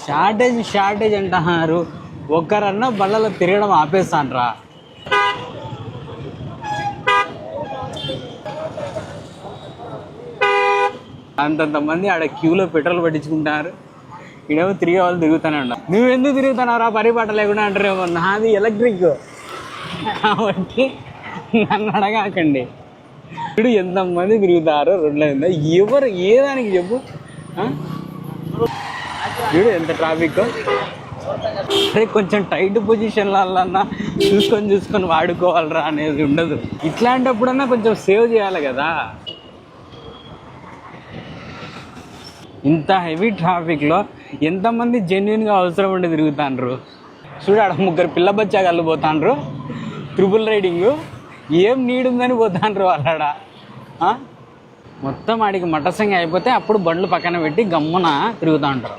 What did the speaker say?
Shortage అంటున్నారు. ఒక్కరన్నా బళ్ళలో తిరగడం ఆపేస్తానరా. అంతంతమంది ఆడ క్యూలో పెట్రోల్ పట్టించుకుంటారు. ఇడేమో తిరిగే వాళ్ళు తిరుగుతానే ఉన్నా. నువ్వెందుకు తిరుగుతున్నావురా పరిపాట లేకుండా అంటారేమో. నాది ఎలక్ట్రిక్ కాబట్టి నన్ను అడగాకండి. ఇప్పుడు ఎంతమంది తిరుగుతారో రోడ్ల మీద, ఎవరు ఏదానికి చెప్పు. చూడు ఎంత ట్రాఫిక్. అరే కొంచెం టైట్ పొజిషన్లన్నా చూసుకొని వాడుకోవాలరా అనేది ఉండదు. ఇట్లాంటప్పుడన్నా కొంచెం సేవ్ చేయాలి కదా. ఇంత హెవీ ట్రాఫిక్లో ఎంతమంది జెన్యున్గా అవసరం ఉండి తిరుగుతాండ్రు. చూడు ఆడ 3 పిల్ల బచ్చాగాళ్ళు పోతాండ్రు ట్రిపుల్ రైడింగు. ఏం నీడ్ ఉందని పోతాండ్రు వాళ్ళాడ. మొత్తం ఆడికి మటసంగా అయిపోతే అప్పుడు బండ్లు పక్కన పెట్టి గమ్మున తిరుగుతూ ఉంటారు.